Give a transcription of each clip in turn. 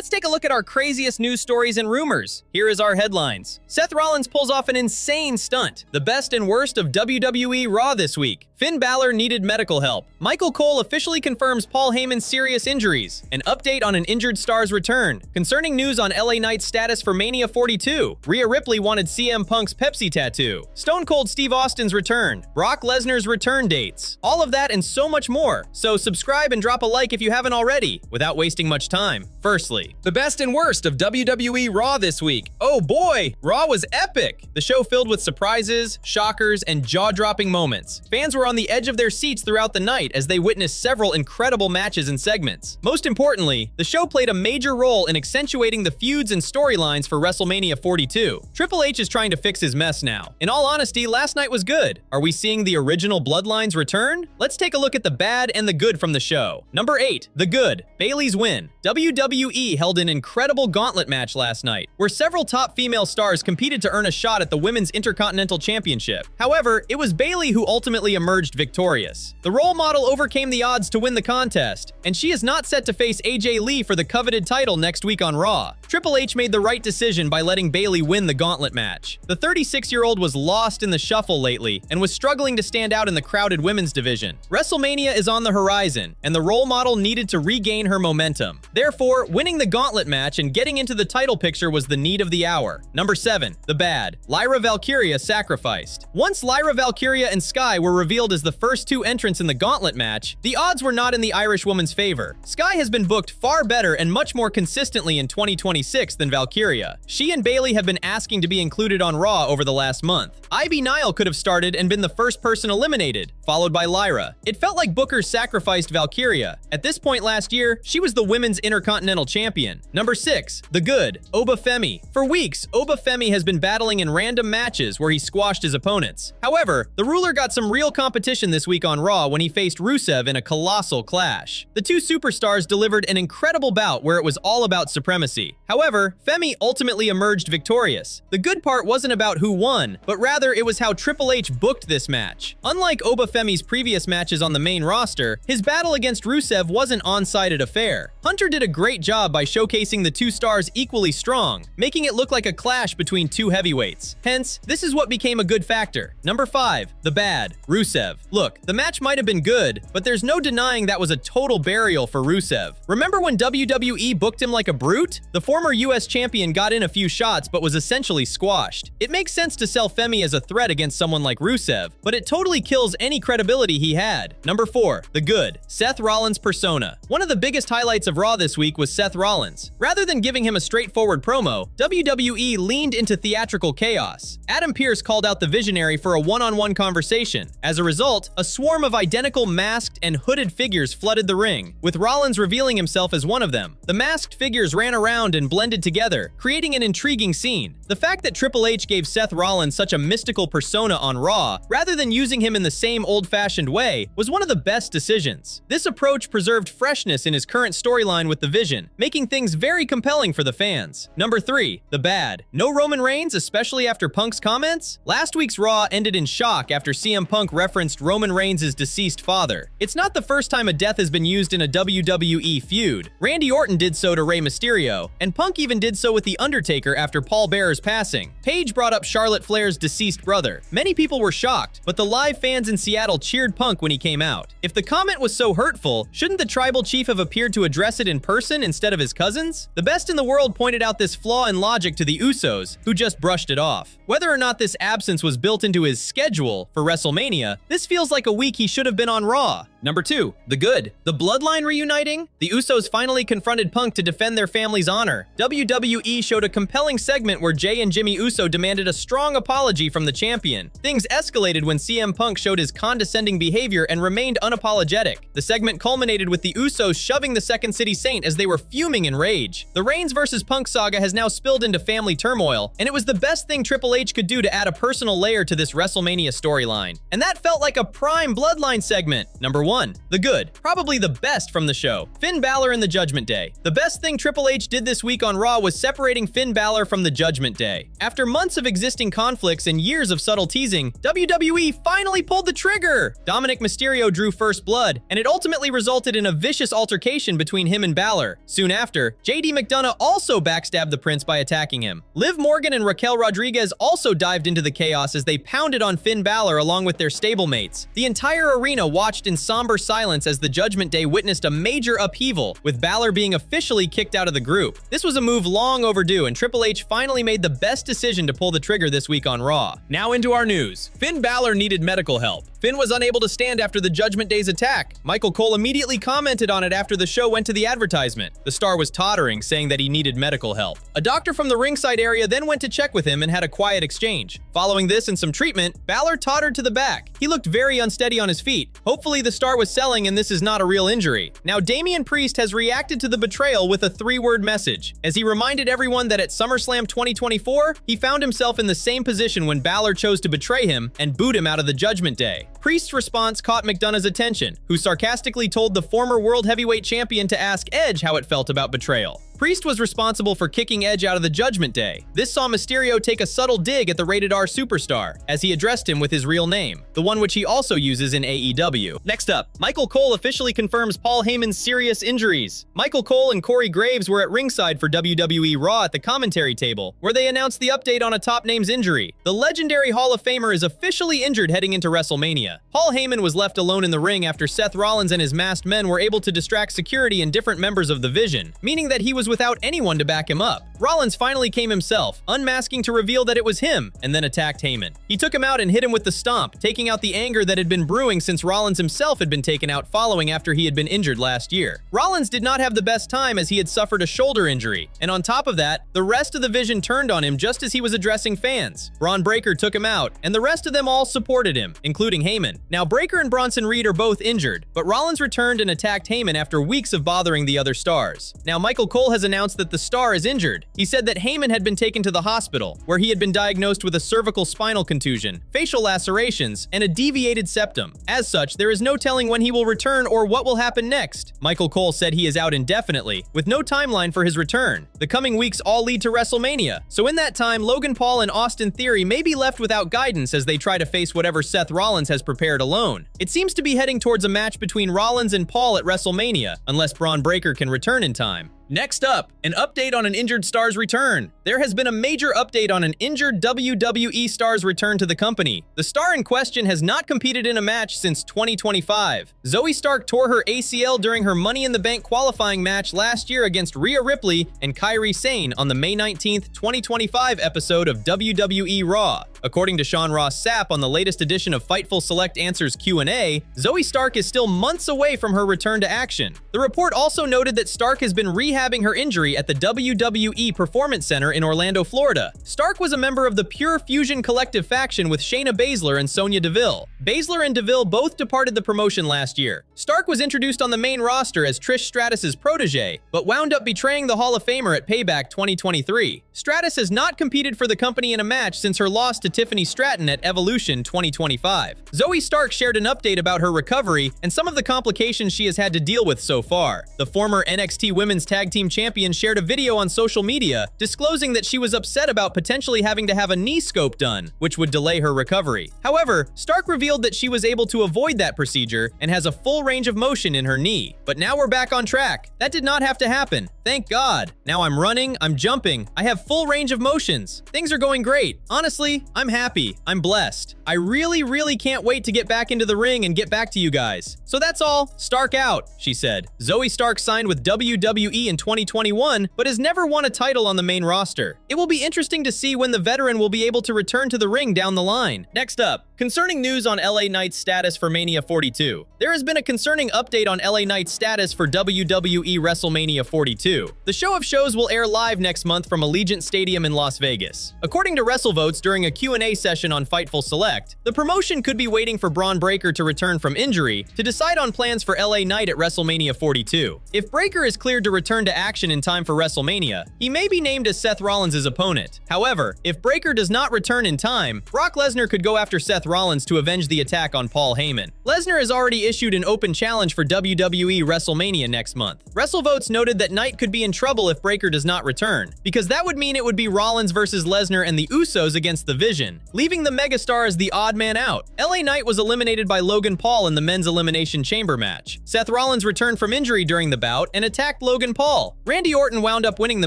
let's take a look at our craziest news stories and rumors. Here is our headlines. Seth Rollins pulls off an insane stunt. The best and worst of WWE Raw this week. Finn Balor needed medical help. Michael Cole officially confirms Paul Heyman's serious injuries. An update on an injured star's return. Concerning news on LA Knight's status for Mania 42. Rhea Ripley wanted CM Punk's Pepsi tattoo. Stone Cold Steve Austin's return. Brock Lesnar's return dates. All of that and so much more. So subscribe and drop a like if you haven't already, without wasting much time. Firstly, the best and worst of WWE Raw this week. Oh boy, Raw was epic! The show filled with surprises, shockers, and jaw-dropping moments. Fans were on the edge of their seats throughout the night as they witnessed several incredible matches and segments. Most importantly, the show played a major role in accentuating the feuds and storylines for WrestleMania 42. Triple H is trying to fix his mess now. In all honesty, last night was good. Are we seeing the original Bloodlines return? Let's take a look at the bad and the good from the show. Number 8, the good. Bayley's win. WWE held an incredible gauntlet match last night, where several top female stars competed to earn a shot at the Women's Intercontinental Championship. However, it was Bayley who ultimately emerged victorious. The role model overcame the odds to win the contest, and she is not set to face AJ Lee for the coveted title next week on Raw. Triple H made the right decision by letting Bayley win the gauntlet match. The 36-year-old was lost in the shuffle lately and was struggling to stand out in the crowded women's division. WrestleMania is on the horizon, and the role model needed to regain her momentum. Therefore, winning the gauntlet match and getting into the title picture was the need of the hour. Number 7, the bad. Lyra Valkyria sacrificed. Once Lyra Valkyria and Sky were revealed as the first two entrants in the gauntlet match, the odds were not in the Irish woman's favor. Sky has been booked far better and much more consistently in 2026 than Valkyria. She and Bayley have been asking to be included on Raw over the last month. Ivy Nile could have started and been the first person eliminated, followed by Lyra. It felt like Booker sacrificed Valkyria. At this point last year, she was the Women's Intercontinental Champion. Number 6, the good. Oba Femi. For weeks, Oba Femi has been battling in random matches where he squashed his opponents. However, the ruler got some real competition this week on Raw when he faced Rusev in a colossal clash. The two superstars delivered an incredible bout where it was all about supremacy. However, Femi ultimately emerged victorious. The good part wasn't about who won, but rather it was how Triple H booked this match. Unlike Oba Femi's previous matches on the main roster, his battle against Rusev was an one-sided affair. Hunter did a great job by showcasing the two stars equally strong, making it look like a clash between two heavyweights. Hence, this is what became a good factor. Number 5, the bad. Rusev. Look, the match might have been good, but there's no denying that was a total burial for Rusev. Remember when WWE booked him like a brute? The former US champion got in a few shots but was essentially squashed. It makes sense to sell Femi as a threat against someone like Rusev, but it totally kills any credibility he had. Number 4, the good. Seth Rollins' persona. One of the biggest highlights of Raw this week was Seth Rollins. Rather than giving him a straightforward promo, WWE leaned into theatrical chaos. Adam Pearce called out the visionary for a one-on-one conversation. As a result, a swarm of identical masked and hooded figures flooded the ring, with Rollins revealing himself as one of them. The masked figures ran around and blended together, creating an intriguing scene. The fact that Triple H gave Seth Rollins such a mystical persona on Raw, rather than using him in the same old-fashioned way, was one of the best decisions. This approach preserved freshness in his current storyline with the Vision, making things very compelling for the fans. Number 3, the bad. No Roman Reigns, especially after Punk's comments? Last week's Raw ended in shock after CM Punk referenced Roman Reigns' deceased father. It's not the first time a death has been used in a WWE feud. Randy Orton did so to Rey Mysterio, and Punk even did so with The Undertaker after Paul Bearer's passing. Paige brought up Charlotte Flair's deceased brother. Many people were shocked, but the live fans in Seattle cheered Punk when he came out. If the comment was so hurtful, shouldn't the tribal chief have appeared to address it in person instead of his cousins? The best in the world pointed out this flaw in logic to the Usos, who just brushed it off. Whether or not this absence was built into his schedule for WrestleMania, this feels like a week he should have been on Raw. Number 2, the good. The Bloodline reuniting? The Usos finally confronted Punk to defend their family's honor. WWE showed a compelling segment where Jey and Jimmy Uso demanded a strong apology from the champion. Things escalated when CM Punk showed his condescending behavior and remained unapologetic. The segment culminated with the Usos shoving the Second City Saint as they were fuming in rage. The Reigns vs. Punk saga has now spilled into family turmoil, and it was the best thing Triple H could do to add a personal layer to this WrestleMania storyline. And that felt like a prime Bloodline segment. Number 1, 1. The good. Probably the best from the show. Finn Balor and the Judgment Day. The best thing Triple H did this week on Raw was separating Finn Balor from the Judgment Day. After months of existing conflicts and years of subtle teasing, WWE finally pulled the trigger! Dominic Mysterio drew first blood, and it ultimately resulted in a vicious altercation between him and Balor. Soon after, JD McDonough also backstabbed the Prince by attacking him. Liv Morgan and Raquel Rodriguez also dived into the chaos as they pounded on Finn Balor along with their stablemates. The entire arena watched in somber silence as the Judgment Day witnessed a major upheaval, with Balor being officially kicked out of the group. This was a move long overdue, and Triple H finally made the best decision to pull the trigger this week on Raw. Now into our news. Finn Balor needed medical help. Finn was unable to stand after the Judgment Day's attack. Michael Cole immediately commented on it after the show went to the advertisement. The star was tottering, saying that he needed medical help. A doctor from the ringside area then went to check with him and had a quiet exchange. Following this and some treatment, Balor tottered to the back. He looked very unsteady on his feet. Hopefully the star was selling and this is not a real injury. Now Damian Priest has reacted to the betrayal with a 3-word message. As he reminded everyone that at SummerSlam 2024, he found himself in the same position when Balor chose to betray him and boot him out of the Judgment Day. Priest's response caught McDonough's attention, who sarcastically told the former World Heavyweight Champion to ask Edge how it felt about betrayal. Priest was responsible for kicking Edge out of the Judgment Day. This saw Mysterio take a subtle dig at the Rated R superstar, as he addressed him with his real name, the one which he also uses in AEW. Next up, Michael Cole officially confirms Paul Heyman's serious injuries. Michael Cole and Corey Graves were at ringside for WWE Raw at the commentary table, where they announced the update on a top name's injury. The legendary Hall of Famer is officially injured heading into WrestleMania. Paul Heyman was left alone in the ring after Seth Rollins and his masked men were able to distract security and different members of the Vision, meaning that he was without anyone to back him up. Rollins finally came himself, unmasking to reveal that it was him, and then attacked Heyman. He took him out and hit him with the stomp, taking out the anger that had been brewing since Rollins himself had been taken out following after he had been injured last year. Rollins did not have the best time as he had suffered a shoulder injury, and on top of that, the rest of the Vision turned on him just as he was addressing fans. Braun Breaker took him out, and the rest of them all supported him, including Heyman. Now Breaker and Bronson Reed are both injured, but Rollins returned and attacked Heyman after weeks of bothering the other stars. Now Michael Cole has announced that the star is injured. He said that Heyman had been taken to the hospital, where he had been diagnosed with a cervical spinal contusion, facial lacerations, and a deviated septum. As such, there is no telling when he will return or what will happen next. Michael Cole said he is out indefinitely, with no timeline for his return. The coming weeks all lead to WrestleMania, so in that time, Logan Paul and Austin Theory may be left without guidance as they try to face whatever Seth Rollins has prepared alone. It seems to be heading towards a match between Rollins and Paul at WrestleMania, unless Braun Breaker can return in time. Next up, an update on an injured star's return. There has been a major update on an injured WWE star's return to the company. The star in question has not competed in a match since 2025. Zoe Stark tore her ACL during her Money in the Bank qualifying match last year against Rhea Ripley and Kairi Sane on the May 19th, 2025 episode of WWE Raw. According to Sean Ross Sapp on the latest edition of Fightful Select Answers Q&A, Zoe Stark is still months away from her return to action. The report also noted that Stark has been rehabbing her injury at the WWE Performance Center in Orlando, Florida. Stark was a member of the Pure Fusion Collective faction with Shayna Baszler and Sonya Deville. Baszler and Deville both departed the promotion last year. Stark was introduced on the main roster as Trish Stratus's protege, but wound up betraying the Hall of Famer at Payback 2023. Stratus has not competed for the company in a match since her loss to Tiffany Stratton at Evolution 2025. Zoe Stark shared an update about her recovery and some of the complications she has had to deal with so far. The former NXT Women's Tag Team Champion shared a video on social media disclosing that she was upset about potentially having to have a knee scope done, which would delay her recovery. However, Stark revealed that she was able to avoid that procedure and has a full range of motion in her knee. But now we're back on track. That did not have to happen. Thank God. Now I'm running, I'm jumping, I have full range of motions. Things are going great. Honestly, I'm happy. I'm blessed. I really can't wait to get back into the ring and get back to you guys. So that's all. Stark out, she said. Zoe Stark signed with WWE in 2021, but has never won a title on the main roster. It will be interesting to see when the veteran will be able to return to the ring down the line. Next up, concerning news on LA Knight's status for Mania 42. There has been a concerning update on LA Knight's status for WWE WrestleMania 42. The show of shows will air live next month from Allegiant Stadium in Las Vegas. According to WrestleVotes during a Q&A session on Fightful Select, the promotion could be waiting for Braun Breaker to return from injury to decide on plans for LA Knight at WrestleMania 42. If Breaker is cleared to return return to action in time for WrestleMania, he may be named as Seth Rollins' opponent. However, if Breakker does not return in time, Brock Lesnar could go after Seth Rollins to avenge the attack on Paul Heyman. Lesnar has already issued an open challenge for WWE WrestleMania next month. WrestleVotes noted that Knight could be in trouble if Breakker does not return, because that would mean it would be Rollins versus Lesnar and the Usos against the Vision, leaving the megastar as the odd man out. LA Knight was eliminated by Logan Paul in the men's Elimination Chamber match. Seth Rollins returned from injury during the bout and attacked Logan Paul. Randy Orton wound up winning the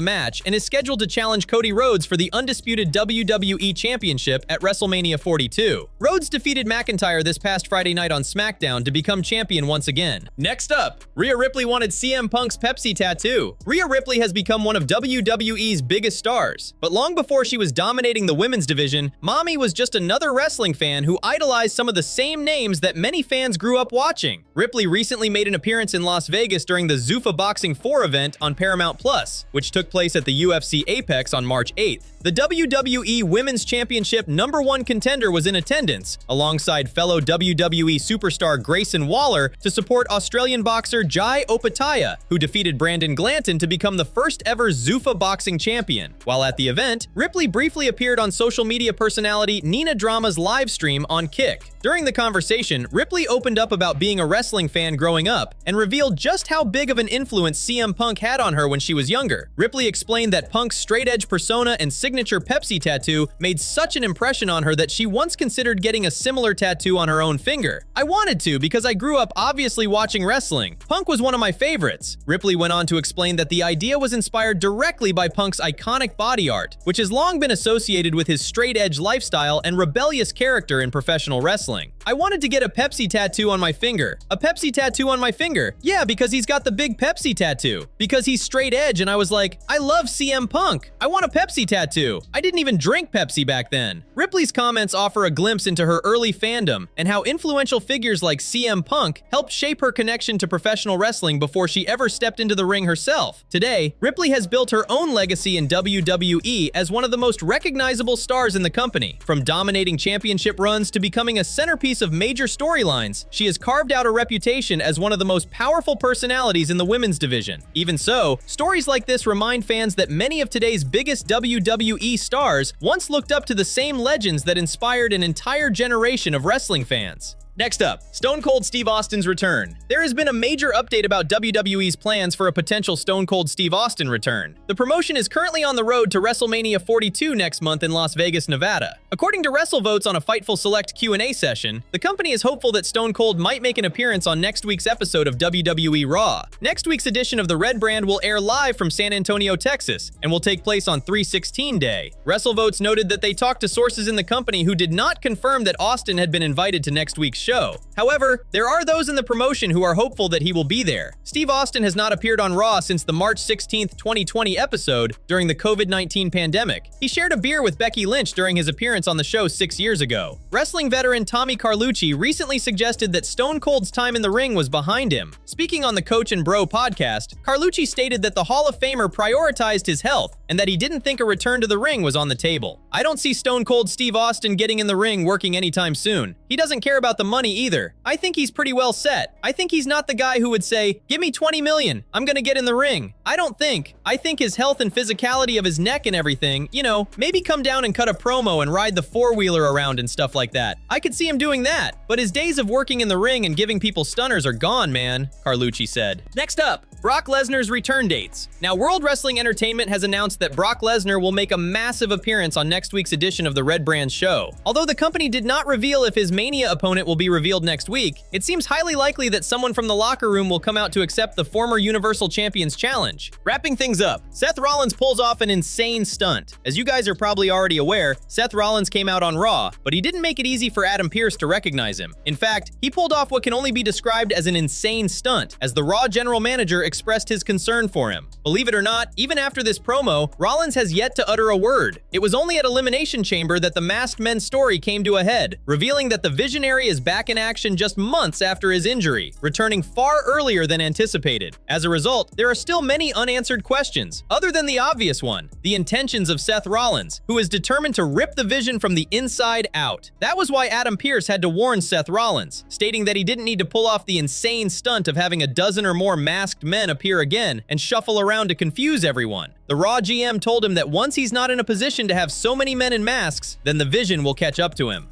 match and is scheduled to challenge Cody Rhodes for the undisputed WWE Championship at WrestleMania 42. Rhodes defeated McIntyre this past Friday night on SmackDown to become champion once again. Next up, Rhea Ripley wanted CM Punk's Pepsi tattoo. Rhea Ripley has become one of WWE's biggest stars, but long before she was dominating the women's division, Mommy was just another wrestling fan who idolized some of the same names that many fans grew up watching. Ripley recently made an appearance in Las Vegas during the Zuffa Boxing 4 event on Paramount Plus, which took place at the UFC Apex on March 8th. The WWE Women's Championship #1 contender was in attendance, alongside fellow WWE superstar Grayson Waller, to support Australian boxer Jai Opetaia, who defeated Brandon Glanton to become the first ever Zuffa boxing champion. While at the event, Ripley briefly appeared on social media personality Nina Drama's live stream on Kick. During the conversation, Ripley opened up about being a wrestling fan growing up and revealed just how big of an influence CM Punk had on her when she was younger. Ripley explained that Punk's straight-edge persona and signature Pepsi tattoo made such an impression on her that she once considered getting a similar tattoo on her own finger. "I wanted to because I grew up obviously watching wrestling. Punk was one of my favorites." Ripley went on to explain that the idea was inspired directly by Punk's iconic body art, which has long been associated with his straight-edge lifestyle and rebellious character in professional wrestling. "I wanted to get a Pepsi tattoo on my finger. A Pepsi tattoo on my finger. Yeah, because he's got the big Pepsi tattoo. Because he's straight edge, and I was like, I love CM Punk. I want a Pepsi tattoo. I didn't even drink Pepsi back then." Ripley's comments offer a glimpse into her early fandom and how influential figures like CM Punk helped shape her connection to professional wrestling before she ever stepped into the ring herself. Today, Ripley has built her own legacy in WWE as one of the most recognizable stars in the company. From dominating championship runs to becoming a centerpiece of major storylines, she has carved out a reputation as one of the most powerful personalities in the women's division. Even so, stories like this remind fans that many of today's biggest WWE stars once looked up to the same legends that inspired an entire generation of wrestling fans. Next up, Stone Cold Steve Austin's return. There has been a major update about WWE's plans for a potential Stone Cold Steve Austin return. The promotion is currently on the road to WrestleMania 42 next month in Las Vegas, Nevada. According to WrestleVotes on a Fightful Select Q&A session, the company is hopeful that Stone Cold might make an appearance on next week's episode of WWE Raw. Next week's edition of the Red Brand will air live from San Antonio, Texas, and will take place on 3/16 day. WrestleVotes noted that they talked to sources in the company who did not confirm that Austin had been invited to next week's show. However, there are those in the promotion who are hopeful that he will be there. Steve Austin has not appeared on Raw since the March 16th, 2020 episode during the COVID-19 pandemic. He shared a beer with Becky Lynch during his appearance on the show 6 years ago. Wrestling veteran Tommy Carlucci recently suggested that Stone Cold's time in the ring was behind him. Speaking on the Coach and Bro podcast, Carlucci stated that the Hall of Famer prioritized his health and that he didn't think a return to the ring was on the table. "I don't see Stone Cold Steve Austin getting in the ring working anytime soon. He doesn't care about the money either. I think he's pretty well set. I think he's not the guy who would say, 'Give me 20 million, I'm gonna get in the ring.' I don't think. I think his health and physicality of his neck and everything, maybe come down and cut a promo and ride the four-wheeler around and stuff like that. I could see him doing that. But his days of working in the ring and giving people stunners are gone, man," Carlucci said. Next up, Brock Lesnar's return dates. Now, World Wrestling Entertainment has announced that Brock Lesnar will make a massive appearance on next week's edition of the Red Brand show. Although the company did not reveal if his Mania opponent will be revealed next week, it seems highly likely that someone from the locker room will come out to accept the former Universal Champion's challenge. Wrapping things up, Seth Rollins pulls off an insane stunt. As you guys are probably already aware, Seth Rollins came out on Raw, but he didn't make it easy for Adam Pearce to recognize him. In fact, he pulled off what can only be described as an insane stunt, as the Raw general manager expressed his concern for him. Believe it or not, even after this promo, Rollins has yet to utter a word. It was only at Elimination Chamber that the Masked Men's story came to a head, revealing that the the Visionary is back in action just months after his injury, returning far earlier than anticipated. As a result, there are still many unanswered questions, other than the obvious one, the intentions of Seth Rollins, who is determined to rip the Vision from the inside out. That was why Adam Pearce had to warn Seth Rollins, stating that he didn't need to pull off the insane stunt of having a dozen or more masked men appear again and shuffle around to confuse everyone. The Raw GM told him that once he's not in a position to have so many men in masks, then the Vision will catch up to him.